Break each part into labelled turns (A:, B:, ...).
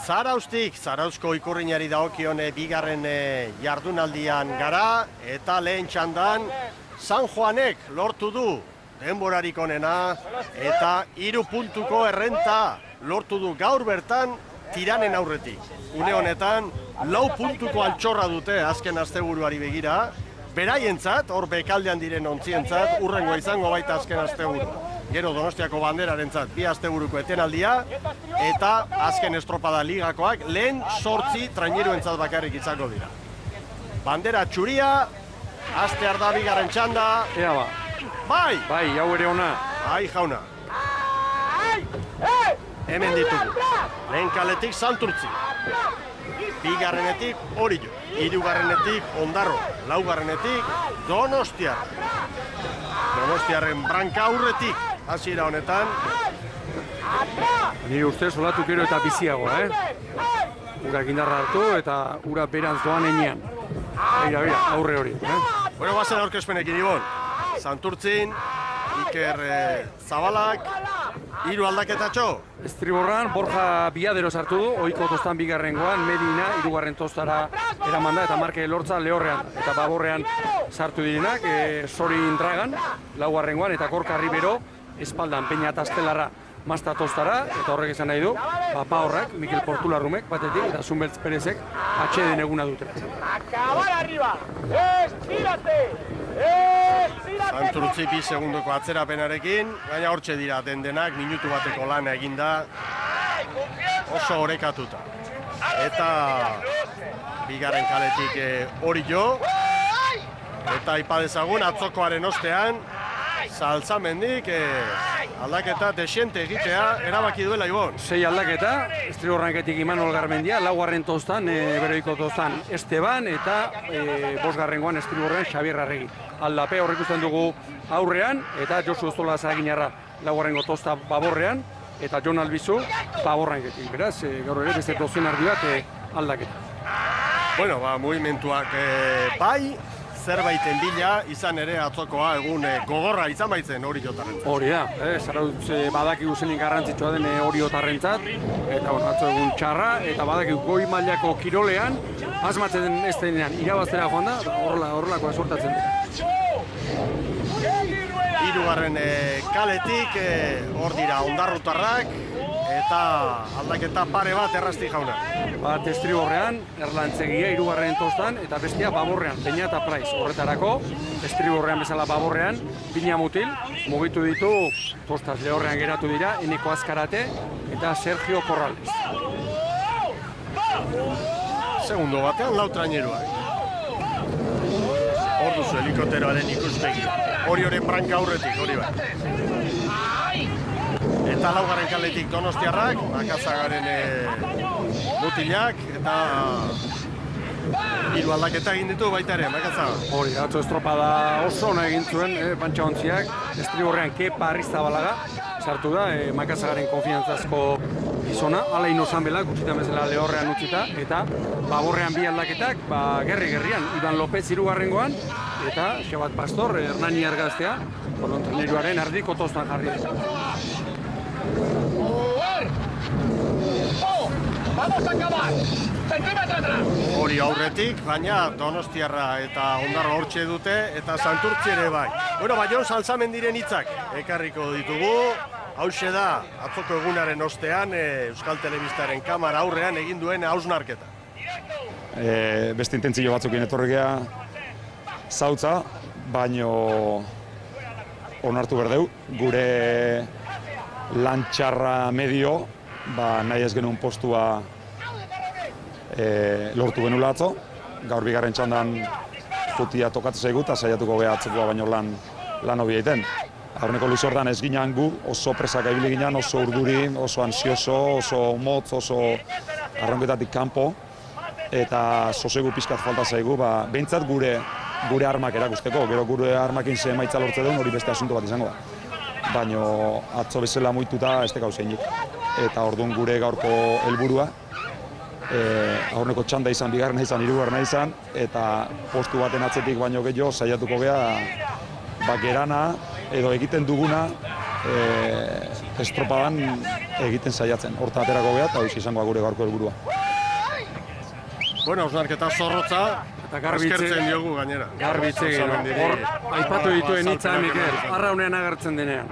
A: Zarauzko ikurrinari dagokion bigarren jardunaldian gara, eta lehen txandan San Juanek lortu du denborarik onena, eta 3 puntuko errenta lortu du gaur bertan Tiranen aurretik. Une honetan, 4 puntuko altxorra dute azken asteburuari begira, beraientzat, hor bekaldean diren ontzientzat, urrengoa izango baita azken asteburu. Gero Donostiako banderarentzat 2 asteburuko etenaldia, eta azken estropada ligakoak lehen 8 traineruentzat bakarrik izango dira. Bandera txuria, hastear da bigarren txanda.
B: Ea ba.
A: Bai!
B: Bai, hau ere ona.
A: Bai, jauna. Hemen ditugu. Lehen kaletik Santurtzi. Bigarrenetik Orillo. Hirugarrenetik Ondarro. Laugarrenetik Donostiar. Donostiarren branka aurretik. Hasiera honetan.
B: Nire ustez olatukero eta biziagoa, Urak indarra hartu eta ura berantz doan enean. Beira, aurre hori,
A: Bueno, bazen aurkezpenekin Ibon. Santurtzin, Iker Zabalak, 3 aldaketatxo.
B: Estriborran, Borja Biadero sartu du, ohiko tostan bigarrengoan, Medina, 3. tostara eramanda eta Marke Lortza lehorrean eta baborrean sartu direnak, Sorin Dragan, 4. eta Gorka Ribero, espaldan Peña Tastelarra Masta tostara, eta horrek esan nahi du, Papa horrak, Mikel Portularrumek batetik, eta Zunbeltz Perezek atxeden eguna dute.
C: Acabar arriba, estírate!
A: Santurtzi 2 segundoko atzerapenarekin, baina hortxe dira dendenak, minutu bateko lana eginda, oso orekatuta. Eta bigarren kaletik Orillo, eta ipa dezagun atzokoaren ostean, Salzamendik aldaketa desiente egitea erabaki duela Ibon.
B: 6 aldaketa, Estriborranketik Imanol Garmendia, 4. tostan, beroiko tostan Esteban, eta 5. Estriborran Xabier Arregi. Aldape horrek ikusten dugu aurrean, eta Josu Ostola Zaraginarra 4. tosta baborrean, eta Jon Albizu baborranketik. Beraz, gaur ere beste dozen ardi bat aldaketa.
A: Bueno, mugimenduak bai, zerbaiten bila, izan ere atzokoa egun gogorra izan baitzen Oriotarrentzat.
B: Hori da, Zarautz badakigu zein garrantzitsua den Oriotarrentzat, eta atzo egun txarra, eta badakigu goi mailako kirolean, asmatzen ez denean irabaztera joan da, horrelakoa sortatzen dira.
A: 3. kaletik, hor dira ondarrutarrak, eta aldaketa pare bat errasti jauna.
B: Bat Estriborrean, Erlantzegia 3. tostan, eta bestia baborrean, Peña eta Praiz. Horretarako, Estriborrean bezala baborrean, Bina Mutil, mugitu ditu, tostaz lehorrean geratu dira, Eneko Azkarate eta Sergio Corrales.
A: Segundo batean, 4 traineruak. Hor duzu helikopteroaren ikuspegi. Orioren branka aurretik, hori bai. Eta 4. kaletik Donostiarrak, Makazagaren mutilak, eta 3 aldaketa egin ditu baita ere, Makazaga.
B: Hori, atzo estropada oso ona egin zuen, pantxaontziak, Estriborrean Kepa Arrizabalaga sartu da, Makazagaren konfiantzazko gizona, alain Osanbelak, gutxitan bezala lehorrean utzita, eta baborrean 2 aldaketak, gerri-gerrian, Iban López 3. eta Xabat Pastor, Hernani Argaztea, traineruaren ardiko tostan jarri da.
C: Vamos a acabar. Centímetro atrás.
A: Hori aurretik, baina Donostiarra eta Ondarro hortxe dute, eta Santurtzi ere bai. Bueno, Jon Salzamendiren hitzak ekarriko ditugu. Hauxe da, atzoko egunaren ostean, Euskal Telebistaren kamara aurrean egin duen hausnarketa.
D: Beste intentzio batzukin etorrikea zautza, baino onartu berdeu, gure lantxarra medio, nahi ez genuen postua lortu genula atzo. Gaur bigarren txandan jutia tokatzen zaigu eta saiatuko geha atzekoa baino lan hobi egiten. Aurreneko luzordan ez ginen gu, oso presak ibili ginen, oso urduri, oso ansioso, oso motz, oso arronketatik kanpo. Eta sosegu pizkat falta zaigu, behintzat gure armak erakusteko. Gero gure armakin ze emaitza lortze duen, hori beste asunto bat izango da. Baina atzo bezala muituta ez tekau zeinik. Eta orduan gure gaurko helburua, aurreneko txanda izan, bigarrena izan, hirugarrena izan, eta postu baten atzetik baino gehiago saiatuko geha gerana edo egiten duguna estropadan egiten saiatzen. Horta aterako geha eta hori izango gure gaurko helburua.
A: Bueno, osnarketa zorrotza,
B: Eta garbitze-
A: eskertzen diogu gainera.
B: Garbitze gero, hor, aipatu dituen hitza, Mikel, arraunean agertzen denean.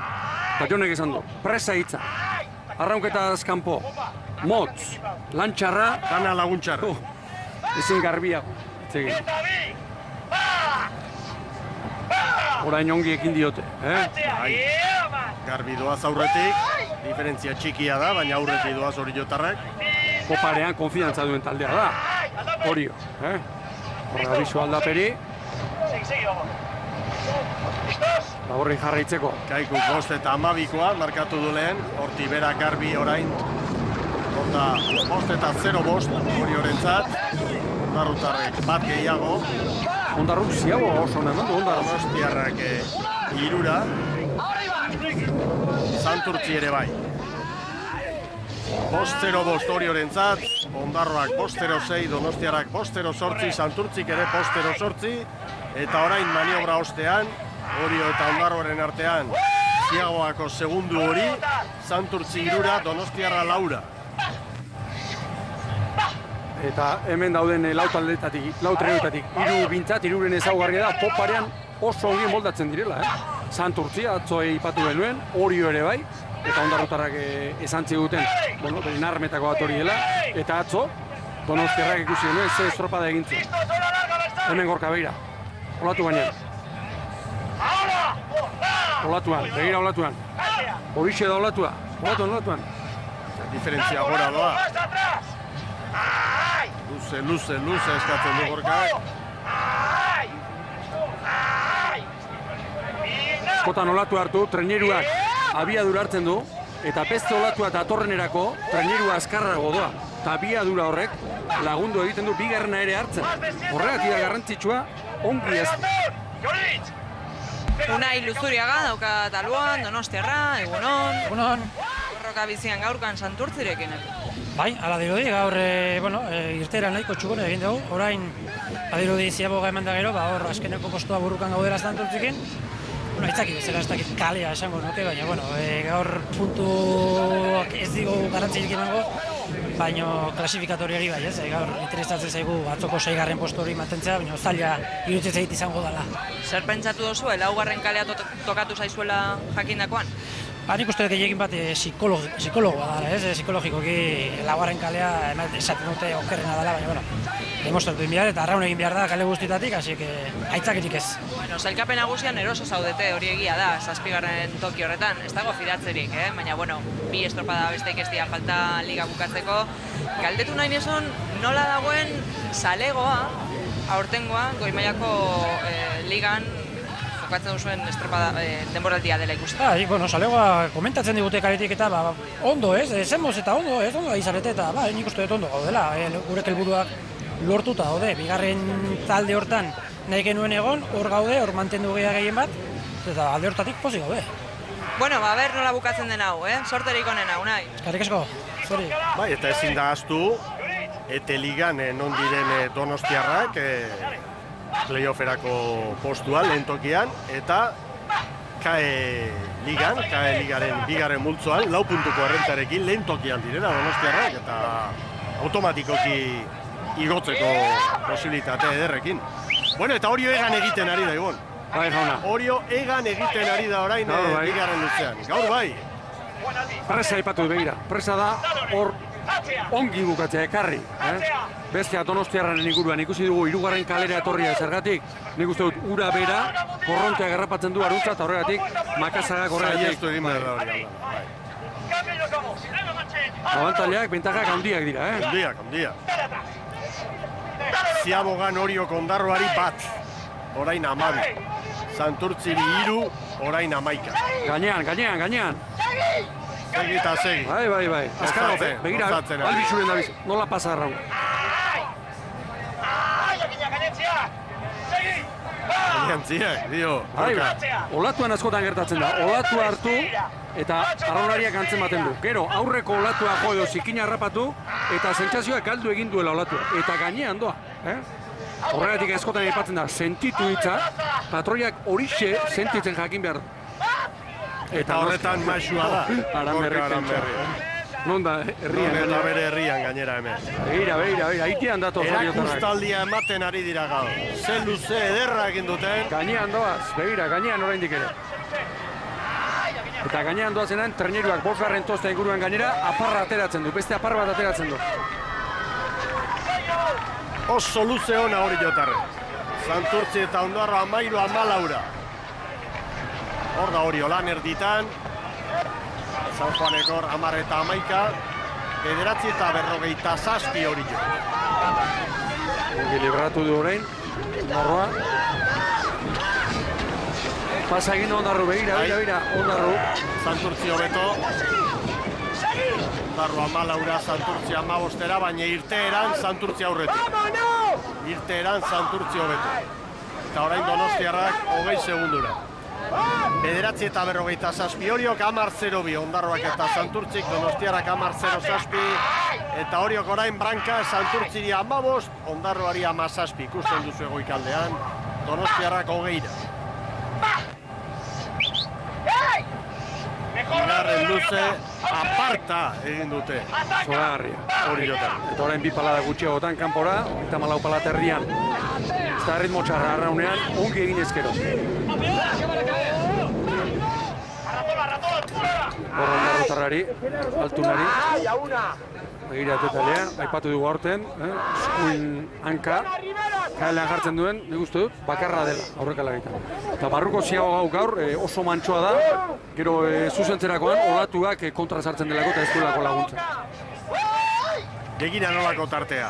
B: Eta Jonek esan du, presa hitza, arraunketaz kanpo, motz, lantxarra,
A: Dana laguntxar.
B: ezin garbia. Itzegin. Orain ongi ekin diote,
A: Garbi doaz aurretik, diferentzia txikia da, baina aurretik doaz oriotarrak.
B: Poparean konfidantza duen taldea da, Orio, Horra abisu aldaperi, eta horri jarraitzeko.
A: Kaiku 5 eta 12koa markatu du lehen, horti bera Garbi orain. Horta 5 eta 0-5 Oriorentzat. Ondarrutarrek bat gehiago.
B: Ondarruk ziago oso onan du, Ondarruk.
A: Donostiarrak 3. Santurtzi ere bai. 5-0-5 Oriorentzat, Ondarroak 5-0-6, Donostiarrak 5-0-8, Santurtzik ere 5-0-8, eta orain maniobra ostean, Orio eta Ondarroaren artean, ziagoako segundu hori, Santurtzi 3, Donostiarra 4.
B: Eta hemen dauden lau trenetatik, hiru bintzat, hiruren ezaugarria da, Poparean oso ongi moldatzen direla, Santurtzia atzo ipatu genuen, Orio ere bai, eta Ondarrutarrak esan ziguten, beren armetako bat hori dela, eta atzo, Donostiarrak ikusi genuen, ze estropada egin zuen. Hemen gorka begira, olatu gainean. Olatuan, begira olatuan. Horixe da olatua, olatuan.
A: Diferentzia gora doa. Luze eskatzen du gorkak.
B: Askotan olatu hartu, treneruak abiadura hartzen du, eta beste olatua datorrenerako trenerua azkarrago doa. Eta abiadura horrek lagundu egiten du bigarrena ere hartzen. Horregatik da garrantzitsua ongi ez.
E: Unai Luzuriaga dauka taluan, Donostiarra, egunon.
F: Egunon.
E: Borroka bizian gaurkan Santurtzirekin.
F: Bai, ala dirudi, gaur irtera nahiko txukuna egin dugu. Orain, adirudi ziaboga eman da gero, hor azkeneko postua burrukan gaudera Santurtzikin. Aitzaki bezala ez dakit kalea esango nuke, baina gaur puntuak ez digu garrantzirik emango, baina klasifikatoriari bai, ez? Gaur interesatzen zaigu atzoko 6. postu hori mantentzea, baina zaila iruditzen zait izango dela.
E: Zer pentsatu duzu, 4. kalea tokatu zaizuela jakindakoan?
F: Nik uste gehiekin bat psikologoa dela, ez? Psikologikoki 4. kalea esaten dute okerrena dela, baina, demostratu egin behar eta arraun egin behar da kale guztietatik, así que aitzakirik ez.
E: Bueno, sailkapen nagusian eroso zaudete, hori egia da, 7. toki horretan, ez dago fidatzerik, baina, 2 estropada besteik ez dira falta liga bukatzeko. Galdetu nahi nizun, nola dagoen zalegoa, aurtengoa, goi mailako ligan, jokatzen duzuen estropada denboraldia dela ikusten.
F: Zalegoa komentatzen digute kaletik eta ondo ez, zemoz eta ondo izarete eta nik uste dut ondo gaudela, gurek helburuak lortuta daude, bigarren talde hortan nahi genuen egon, hor gaude, hor mantendu gehiago gehien bat, eta alde hortatik pozik gaude.
E: Bueno, ber nola bukatzen den hau, sorterik onena, Unai.
F: Eskerrik asko, zori.
A: Bai, eta ezin da ahaztu, ete ligan non diren Donostiarrak, playofferako postua lehen tokian, eta KE Ligaren bigarren multzoan, 4 puntuko errentarekin lehen tokian direla Donostiarrak, eta automatikoki igotzeko posibilitate ederrekin. Bueno, eta Orio egan egiten ari da, Ibon.
B: Bai, jauna.
A: Orio egan egiten ari da orain bigarren luzean. Gaur bai.
B: Presa aipatu begira. Presa da hor ongi bukatzea ekarri. Bestea Donostiarraren inguruan ikusi dugu 3. kalera etorria zergatik. Nik uste dut ura bera, korrontea garrapatzen du aruntza eta horregatik makazagak horregatik.
A: Saiestu egin behar da hori.
B: Abantaileak, bentajak handiak dira,
A: Handiak. Ziabogan Oriok Ondarroari 1, orain 12. Santurtziri 3, orain 11.
B: Gainean.
A: Segi eta segi.
B: Bai. Azkarra, begira, albitzuren dabiz, nola pasa arraun.
A: Gantziak, dio.
B: Olatuan askotan gertatzen da, olatua hartu eta arraunariak antzematen du. Gero, aurreko olatua jo zikina harrapatu eta sentsazioak galdu egin duela olatua. Eta gainean doa. Horregatik askotan aipatzen da, sentitu hitza, patroiak horixe sentitzen jakin behar.
A: Eta horretan maixua da.
B: Aranberri. Non da, herrian
A: Eta
B: gainera.
A: bere herrian gainera hemen.
B: Begira, haitian dato zoriotarrak.
A: Erakustaldia ematen ari dira gaur. Ze luze ederra egin duten.
B: Gainean doaz, begira, gainean oraindik ere. Eta gainean doazenan, treneruak 5. tosta inguruan gainera, aparra ateratzen du, beste apar bat ateratzen du.
A: Oso luze ona hori jotarre. Santurtzi eta Ondarroa 13-14. Hor da hori olan erditan. San Juanekor 10 eta 11. 9:47 hori jo.
B: Ongi libratu du orain, Ondarroa. Pasa egin Ondarru, begira, Ondarru.
A: Santurtzi hobeto. Ondarroa 14, Santurtzi 15, baina irteeran Santurtzi aurretik. Irteeran Santurtzi hobeto. Eta orain Donostiarrak 20 segundura. 9:47 horiok 10-0 Ondarroak eta Santurtzik, Donostiarrak 10-0 eta horiok orain branka Santurtziri 15, Ondarroari 17 ikusten duzu egoikaldean, Donostiarrak 20. Bigarren luze aparta egin dute.
B: Zoragarria.
A: Hori jotan.
B: Eta orain 2 palada gutxiagotan kanpora, eta 14 palada erdian. Ez da ritmo txarra arraunean, ongi egin ezkero. Horra Ondarrotarrari, altunari. Begira etetalea, aipatu dugu aurten, eskuin hanka, kaelean jartzen duen, nik uste dut, bakarra dela, aurrekala egiten. Eta barruko ziago gaur oso mantsoa da, gero zuzentzerakoan, olatuak kontra sartzen delako eta ez duelako laguntza.
A: Begira nolako tartea.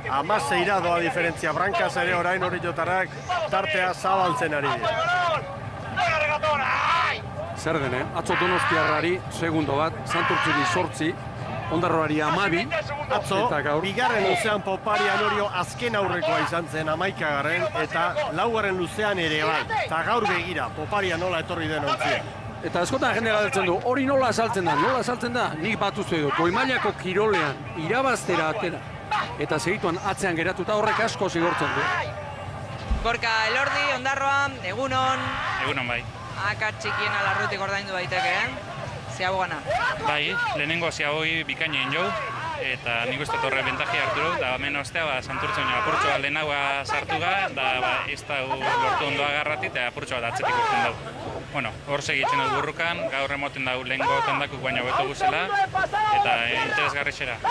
A: 16 doa diferentzia, brankaz ere orain hori jotarrak tartea zabaltzen ari dira.
B: Zer den, atzo Donostiarrari segundo bat, Santurtziri 8, Ondarroari 12,
A: Atzo,
B: eta gaur
A: bigarren luzean Poparian Orio azken aurrekoa izan zen 11garren eta 4. luzean ere bai. Eta gaur begira, Poparia nola etorri den ontzia.
B: Eta askotan jende galdetzen du, hori nola azaltzen da, nik bat uste dut, goimailako kirolean irabaztera atera. Eta segituan atzean geratuta horrek asko zigortzen du.
E: Gorka Elordi, Ondarroa, egunon.
G: Egunon bai.
E: Akats txikien alarrutik ordaindu daiteke, ziabogana.
G: Bai, lehenengo ziaboi bikainen jau, eta nik uste torre bentajia hartu du, da hemen ostea Santurtzen apurtxo bat lehenagoa sartu ga, da ez da lortu ondo agarratit, eta apurtxo bat atzetik urten dau. Bueno, hor segitzen dut burrukan, gaur emoten dau lehenko tondakuk baina beto guzela, eta interesgarri xera.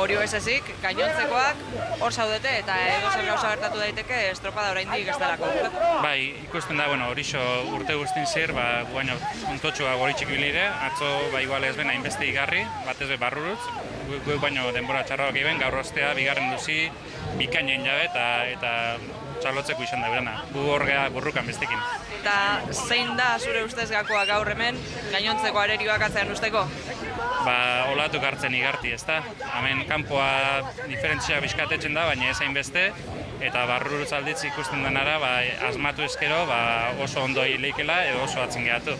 E: Orio ez ezik, gainontzekoak hor zaudete eta edozer gauza gertatu daiteke estropada oraindik ez delako.
G: Bai, ikusten da, bueno, horixo urte guztin zer, baina puntotxoa goritxik bilire, atzo igual ez ben hainbeste igarri, batez be barrurutz, gu baino denbora txarroak egin, gaur ostea, bigarren duzi, bikainen jabe eta txalotzeko izan da berana. Gu horgea burrukan bestekin.
E: Eta zein da zure ustez gakoa gaur hemen, gainontzeko arerioak atzean usteko?
G: Olatuk hartzen igarti, ezta? Hemen kanpoa diferentzia bizkatetzen da, baina ez hainbeste, eta barrurutz alditz ikusten denara, asmatu ezkero, oso ondo leikela edo oso atzen gehatu.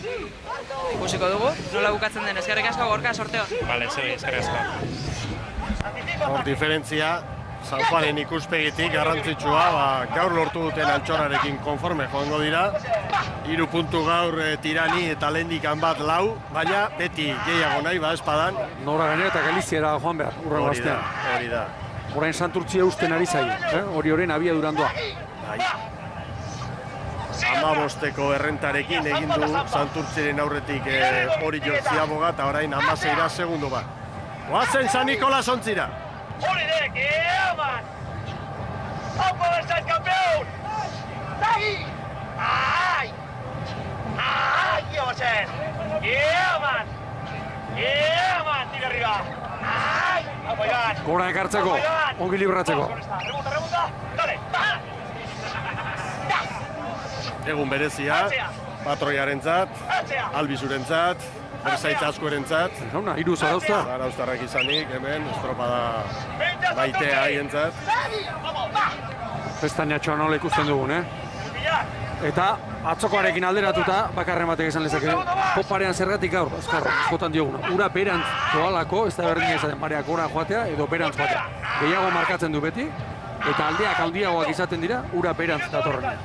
E: Ikusiko dugu, nola bukatzen den, eskerrik asko Gorka, sorteo.
G: Bale, zeu, eskerrik asko.
A: Hor diferentzia, San Juanen ikuspegitik garrantzitsua, gaur lortu duten Altxorrarekin konforme joango dira. 3 puntu gaur Tirani eta lehendikan bat 4, baina beti gehiago nahi, espadan.
B: Nora gainera eta Galiziara joan behar, urrengo astean.
A: Hori da.
B: Orain Santurtzia eusten ari zaio, hori horren abiaduran doa.
A: Bai. 15ko errentarekin egin du Santurtziren aurretik hori Ziaboga eta orain 16 segundo bat. Oazen San Nikolas ontzira.
C: Olidek, man! ¡Au poder ser campeón! ¡Ahí! ¡Ay! ¡Ay, qué va a ser! Man! Man! ¡Tira arriba! ¡Ay! ¡Apoyar!
B: Gora ekartzeko, ongi libratzeko.
C: Remonta! ¡Dale!
A: Egun berezia, patroiarentzat, albizurentzat, berzaitz askorentzat.
B: Jauna, 3 zarauzta.
A: Zarauztarrak izanik, hemen, estropada baitea haientzat.
B: Pestainatxoa nola ikusten dugun, Eta atzokoarekin alderatuta, bakarren batek esan lezake, Poparean zergatik gaur, askotan dioguna. Ura berantz doalako, ez da berdina izaten, mareak gora joatea edo berantz joatea. Gehiago markatzen du beti, eta aldeak handiagoak izaten dira, ura berantz datorren.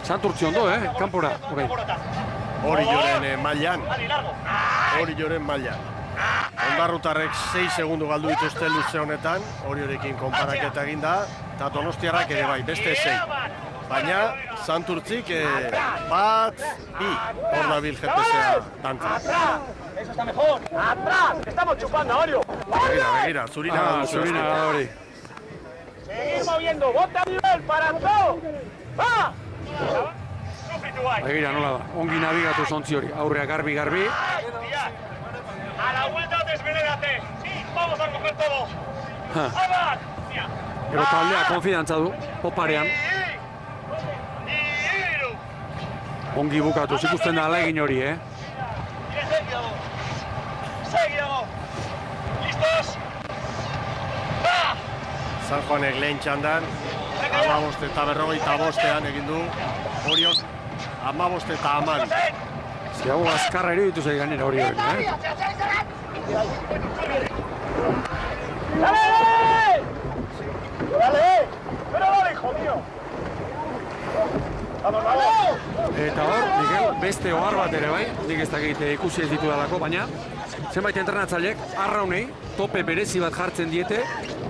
B: Santurtzi ondo, kanpora, orain.
A: Hori joren mailan. Hori joren mailan. Ondarrutarrek 6 segundu galdu dituzte luze honetan, hori horekin konparaketa eginda, eta Donostiarrak ere bai, beste 6. Baina, Santurtzik, 1, 2, hor dabil GPS-a dantza.
C: Eso está mejor. ¡Atrás! ¡Estamos chupando, Orio!
A: Begira, zurina
B: da hori.
C: Seguir moviendo, bota a nivel para todo. ¡Va!
B: Begira, nola da, ongi nabigatu zontzi hori, aurrea garbi.
C: A la vuelta desvenérate. Vamos a coger todo. ¡Abar!
B: Gero taldea konfidantza du, poparean. Ongi bukatu, ikusten da alegin hori,
C: Seguido. ¿Listos? ¡Va!
A: San Juanek lehen txandan, 15 eta 45 egin du, Oriok 15 eta 12.
B: Ziago azkarra ere ditu gainera hori hori,
C: ¡Dale! ¡Dale! ¡Pero dale, hijo mío! ¡Vamos, vamos!
B: Eta hor, Miguel, beste ohar bat ere bai, nik ez dakit ikusi ez ditudalako, baina zenbait entrenatzaileek arraunei tope berezi bat jartzen diete,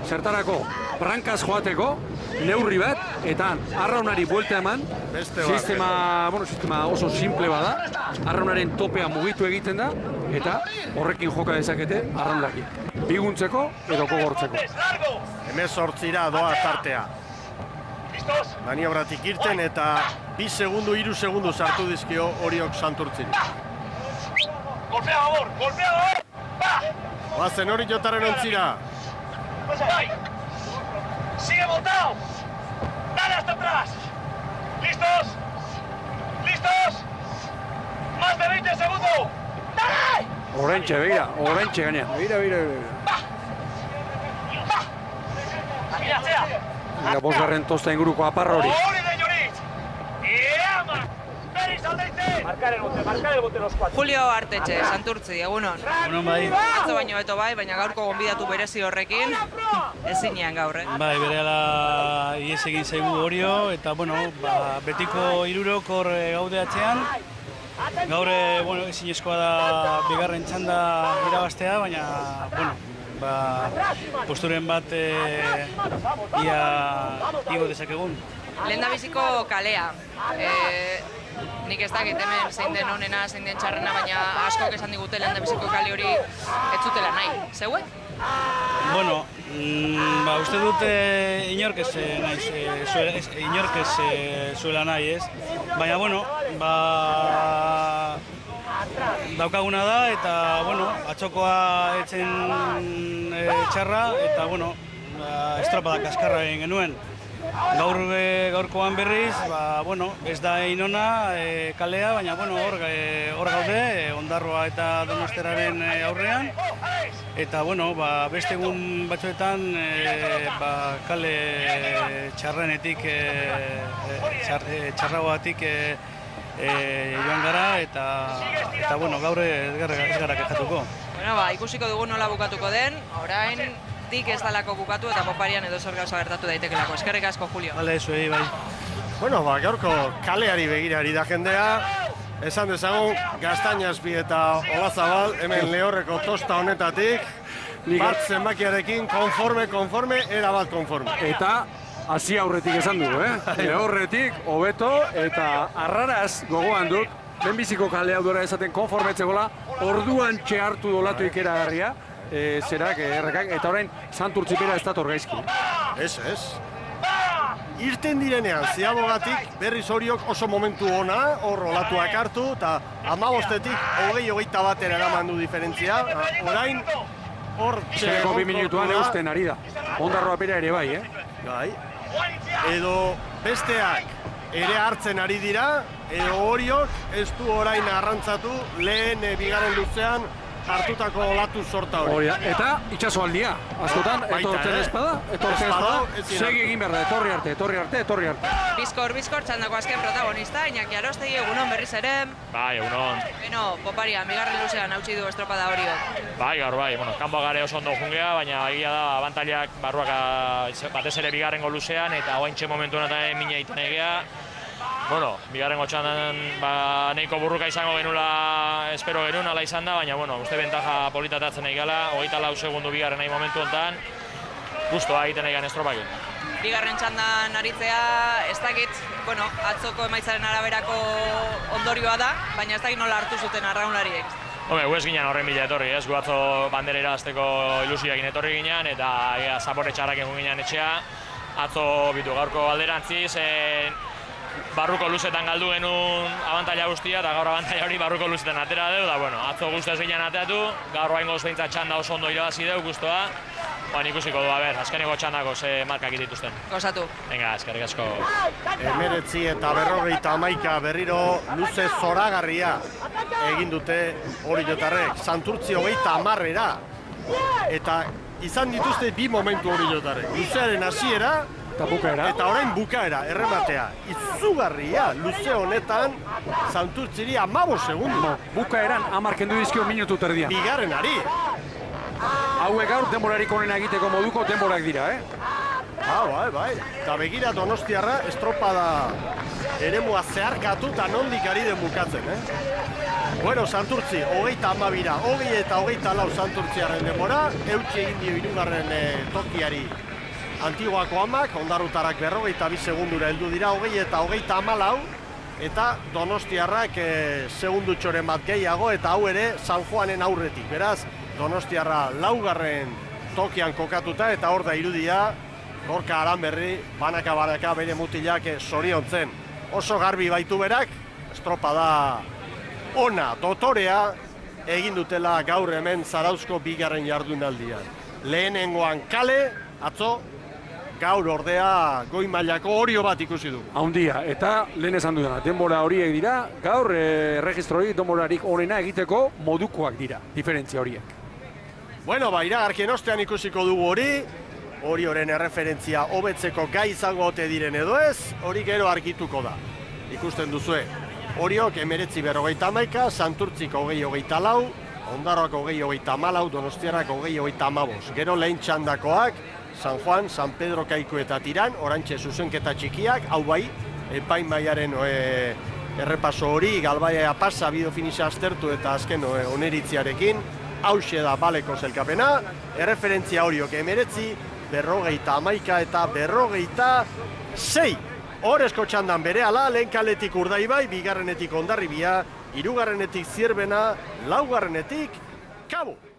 B: zertarako brankaz joateko, neurri bat, eta arraunari buelta eman, sistema oso simple bada, arraunaren topea mugitu egiten da, eta horrekin joka dezakete arraunlaki. Biguntzeko edo kogortzeko.
A: 18 doa tartea. Maniobratik irten eta 2 segundu, 3 segundu sartu dizkio Oriok Santurtziri.
C: ¡Golpea a favor! ¡Golpea a favor! ¡Va!
A: Bazen hori jotaren ontzira.
C: ¡Sigue montado! ¡Dale hasta atrás! ¿Listos? ¿Listos? ¡Más de 20 segundos! ¡Dale!
B: Orentxe, begira, orentxe gaina. Begira.
C: ¡Agiratzea!
B: Begira, bosgarren tosta inguruko aparro hori.
C: ¡Hori de Llorit! ¡Iama! ¡Beris aldeite! Marcar el bote los 4.
E: Julio Artetxe, Santurtzi, egunon.
H: Egunon bai.
E: Atzo baino beto bai, baina gaurko gonbidatu berezi horrekin ezinean gaur,
H: Bai, berehala ies egin zaigu Orio, eta betiko hirurok hor gaude atzean. Gaur, ezinezkoa da bigarren txanda irabaztea, baina, posturen bat ia igo dezakegun.
E: Lehendabiziko kalea. Nik ez dakit hemen zein den onena, zein den txarrena, baina askok esan digute lehendabiziko kale hori ez zutela nahi. Zeue?
H: Uste dut inork ez zuela nahi, ez? Baina, daukaguna da, eta, atzokoa etzen txarra, eta, estropada kaskarra egin genuen. Gaurkoan berriz, ez da inona kalea, baina, hor gaude, Ondarroa eta Donostiarraren aurrean. Eta, beste egun batzuetan kale txarrenetik, txarragoatik joan gara, eta gaur ez gara kexatuko.
E: Ikusiko dugu nola bukatuko den, orain ez dalako bukatu eta poparian edo zer gauza gertatu daitekelako. Eskerrik asko, Julio.
H: Bale, zuei, bai.
A: Gaurko kaleari begirari da jendea. Esan dezagun, Gaztainazpi eta Olazabal, hemen Lehorreko tosta honetatik, bat zenbakiarekin konforme, erabat konforme.
B: Eta hasi aurretik esan du, Lehorretik, hobeto, eta arraraz gogoan dut, lehenbiziko kalea dura esaten konformetzegola, orduan txehartu dolatu ikeragarria, zerak, errekak, eta orain Santurtzipera ez dator gaizki.
A: Ez. Irten direnean, Ziabogatik berriz Oriok oso momentu ona, hor olatuak hartu, eta 15-etik 20-hogeita batera eraman du diferentzia. Orain, hor...
B: Zereko 2 minutuan eusten ari da. Ondarroa pera ere bai,
A: Bai. Edo besteak ere hartzen ari dira, edo Oriok ez du orain arrantzatu lehen bigarren luzean hartutako olatu sorta hori.
B: Hori da, eta itxasoaldia, askotan,
A: Baita,
B: etortzen
A: eh?
B: espada, segi egin behar da, etorri arte.
E: Bizkor, txandako azken protagonista, Iñaki Arostegi, egunon berriz ere.
C: Bai, egunon.
E: Beno, poparian, bigarren luzean hautsi du estropada hori.
C: Bai, gaur bai, kanpo gare oso ondo jungea, baina egia da abantailak barruak batez ere bigarrengo luzean, eta oaintxe momentu honetan mina egiten egia. Bigarrengo txandan nahiko burruka izango genula, espero genuen, ala izan da, baina uste bentaja politatatzen nahi gala, 24 segundu bigarren nahi momentu honetan, guztua egiten nahi gan estropakin.
E: Bigarren txandan aritzea, ez dakit, atzoko emaitzaren araberako ondorioa da, baina ez dakit nola hartu zuten arraunlariek.
C: Gu ez ginen horren bila etorri, gu atzo bandera irabazteko ilusioakin etorri ginen, eta zapore txarrak egun ginen etxea. Atzo gaurko alderantziz, barruko luzetan galdu genuen abantaila guztia, eta gaur abantaila hori barruko luzetan atera dugu, da atzo guztu ez ginen ateatu, gaur baingoz behintzat txanda oso ondo irabazi dugu guztua, ikusiko du, azkeneko txandako ze markak dituzten.
E: Gozatu.
C: Venga, eskerrik asko.
A: 19 eta 51 berriro luze zoragarria egin dute hori jotarrek, Santurtzi 30-era, eta izan dituzte bi momentu hori jotarrek, luzearen hasiera, eta orain bukaera, errematea. Izugarria, luze honetan, Santurtziri 15 segundu.
B: Bukaeran 10 kendu dizkio minutu terdian.
A: Bigarrenari.
B: Hauek gaur denborarik onena egiteko moduko denborak dira,
A: Bai. Eta begira Donostiarra, estropada eremua zeharkatu eta nondik ari den bukatzen, Santurtzi, 32-ra, 20 eta 24 Santurtziarren denbora, eutsi egin dio hirugarren tokiari Antiguako amak, ondarrutarak 42 segundura heldu dira, 20 eta 24, eta Donostiarrak segundutxoren bat gehiago, eta hau ere San Juanen aurretik. Beraz, Donostiarra laugarren tokian kokatuta, eta hor da irudia, Gorka Aranberri, banaka bere mutilak zoriontzen. Oso garbi baitu berak, estropada ona, dotorea, egin dutela gaur hemen Zarauzko bigarren jardunaldian. Lehenengoan kale, atzo, gaur ordea goi mailako orio bat ikusi du.
B: Haundia, eta lehen esan dudana, denbora horiek dira, gaur erregistroi denborarik onena egiteko modukoak dira, diferentzia horiek.
A: Iragarkien ostean ikusiko dugu hori horren erreferentzia hobetzeko gai izango ote diren edo ez, hori gero argituko da. Ikusten duzue, horiok 19-51, Santurtzik 20-24, Ondarroak 20-24, Donostiarrak 20-25. Gero lehen txandakoak, San Juan, San Pedro Kaiku eta Tiran, orantxe zuzenketa txikiak, hau bai, epaimaiaren errepaso hori, galbaia pasa, bideo finisa aztertu eta azken oneritziarekin, hauxe da baleko zelkapena, erreferentzia horiok 19, 51 eta 56. Horrezko txandan berehala, lehen kaletik Urdaibai, bigarrenetik Hondarribia, hirugarrenetik Zierbena, laugarrenetik Kabo.